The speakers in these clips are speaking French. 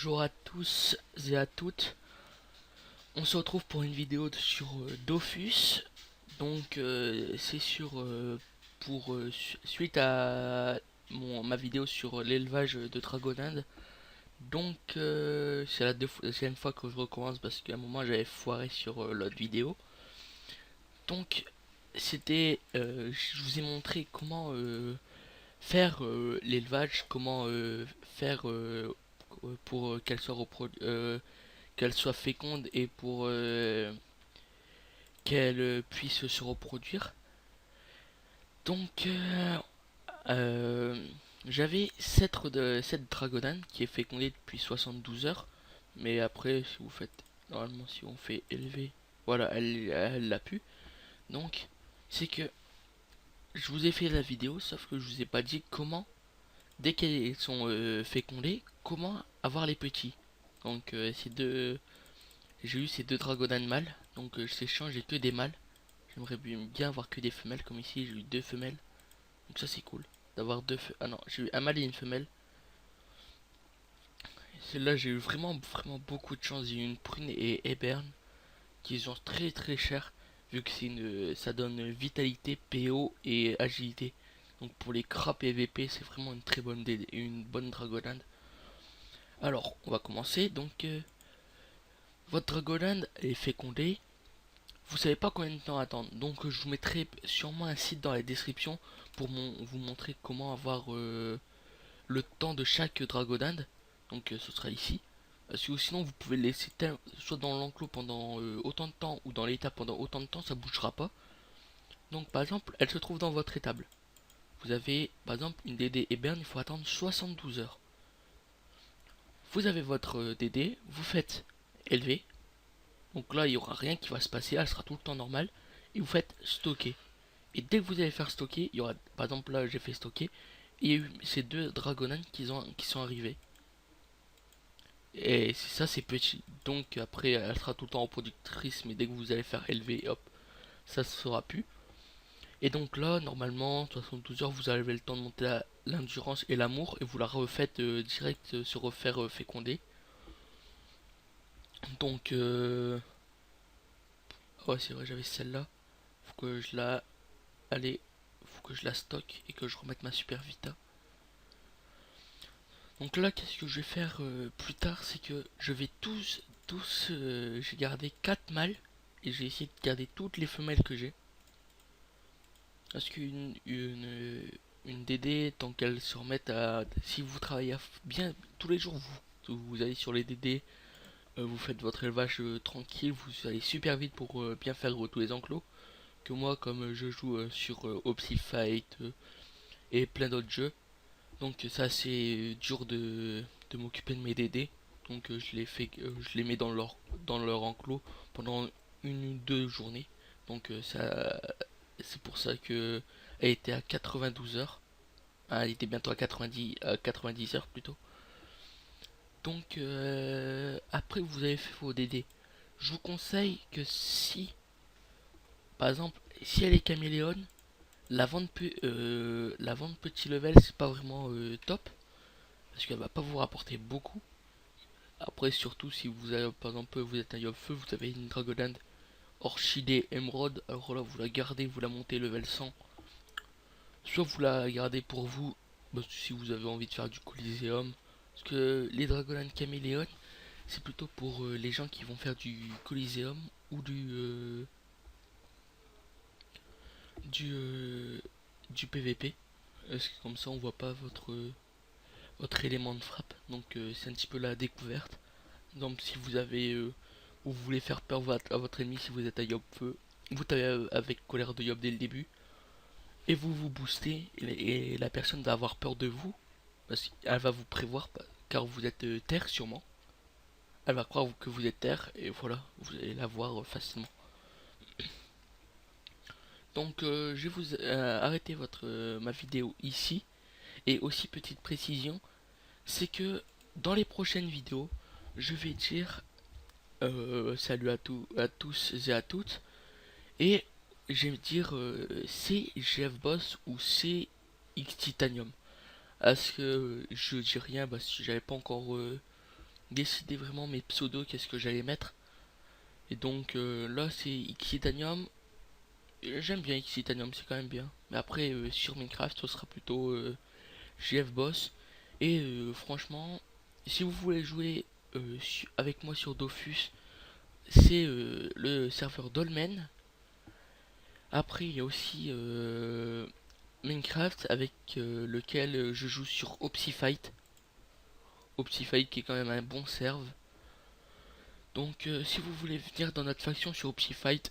Bonjour à tous et à toutes. On se retrouve pour une vidéo sur Dofus. Donc c'est sur suite à ma vidéo sur l'élevage de Dragonade. Donc c'est la deuxième fois que je recommence parce qu'à un moment j'avais foiré sur l'autre vidéo. Donc c'était je vous ai montré comment faire l'élevage, comment faire pour qu'elle soit féconde et pour qu'elle puisse se reproduire. Donc j'avais 7 dragonnes qui est fécondé depuis 72 heures. Mais après si vous faites normalement si on fait élever, voilà, elle l'a pu. Donc c'est que je vous ai fait la vidéo sauf que je vous ai pas dit comment dès qu'elles sont fécondées comment avoir les petits. Donc j'ai eu ces deux dragonnes mâles. Donc je sais j'ai que des mâles. J'aimerais bien avoir que des femelles comme ici j'ai eu deux femelles. Donc ça c'est cool d'avoir ah non, j'ai eu un mâle et une femelle. Celle-là j'ai eu vraiment beaucoup de chance. J'ai eu une prune et Eberne qui sont très chers vu que ça donne vitalité, PO et agilité. Donc pour les crapes et VP c'est vraiment une bonne dragonade. Alors on va commencer. Donc votre dragonade est fécondée. Vous savez pas combien de temps attendre, donc je vous mettrai sûrement un site dans la description pour vous montrer comment avoir le temps de chaque dragonade. Donc ce sera ici. Sinon vous pouvez le laisser soit dans l'enclos pendant autant de temps ou dans l'étable pendant autant de temps, ça bougera pas. Donc par exemple, elle se trouve dans votre étable. Vous avez par exemple une DD Eberne, il faut attendre 72 heures. Vous avez votre DD, vous faites élever. Donc là il n'y aura rien qui va se passer, elle sera tout le temps normale. Et vous faites stocker. Et dès que vous allez faire stocker, il y aura, par exemple là j'ai fait stocker, et il y a eu ces deux dragonnes qui sont arrivés. Et ça c'est petit, donc après elle sera tout le temps reproductrice, mais dès que vous allez faire élever, hop, ça se fera plus. Et donc là, normalement, 72 heures, vous avez le temps de monter l'endurance et l'amour, et vous la refaites direct se refaire féconder. Donc, ouais c'est vrai, j'avais celle-là, faut que je la... Allez, faut que je la stocke et que je remette ma super vita. Donc là, qu'est-ce que je vais faire plus tard, c'est que je vais j'ai gardé 4 mâles et j'ai essayé de garder toutes les femelles que j'ai. Parce une DD, tant qu'elle se remette à... Si vous travaillez bien tous les jours, vous allez sur les DD, vous faites votre élevage tranquille, vous allez super vite pour bien faire tous les enclos. Que moi, comme je joue sur Opsifight et plein d'autres jeux, donc ça c'est dur de m'occuper de mes DD. Donc je les mets dans leur enclos pendant une ou deux journées. Donc ça c'est pour ça que elle était à 92 heures. Ah, elle était bientôt à 90 heures plutôt. Donc après vous avez fait vos DD. Je vous conseille que si par exemple si elle est caméléone, la vente petit level c'est pas vraiment top parce qu'elle va pas vous rapporter beaucoup. Après surtout si vous avez par exemple vous êtes un yob feu, vous avez une dragonade orchidée émeraude, alors là vous la gardez, vous la montez level 100. Soit vous la gardez pour vous bah, si vous avez envie de faire du coliseum. Parce que les dragonades caméléon c'est plutôt pour les gens qui vont faire du coliseum ou du, du PVP. Parce que comme ça on voit pas votre élément de frappe. Donc c'est un petit peu la découverte. Donc si vous avez ou vous voulez faire peur à votre ennemi si vous êtes à Yob feu, vous tapez avec colère de Yob dès le début et vous vous boostez et la personne va avoir peur de vous parce qu'elle va vous prévoir car vous êtes terre sûrement. Elle va croire que vous êtes terre et voilà, vous allez la voir facilement. Donc je vais vous arrêter ma vidéo ici. Et aussi petite précision, c'est que dans les prochaines vidéos, je vais dire salut à tous et à toutes. Et je vais dire c'est GF Boss ou c'est X Titanium. Parce que je dis rien parce que j'avais pas encore décider vraiment mes pseudos, qu'est-ce que j'allais mettre. Et donc là c'est Xitanium. J'aime bien Xitanium, c'est quand même bien. Mais après sur Minecraft ce sera plutôt GF Boss. Et franchement, si vous voulez jouer avec moi sur Dofus, c'est le serveur Dolmen. Après il y a aussi Minecraft avec lequel je joue sur Opsifight. Opsifight qui est quand même un bon serve. Donc si vous voulez venir dans notre faction sur Opsifight,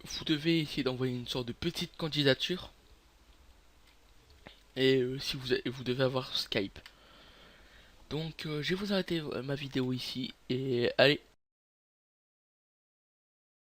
vous devez essayer d'envoyer une sorte de petite candidature. Et si vous devez avoir Skype. Donc je vais vous arrêter ma vidéo ici. Et allez,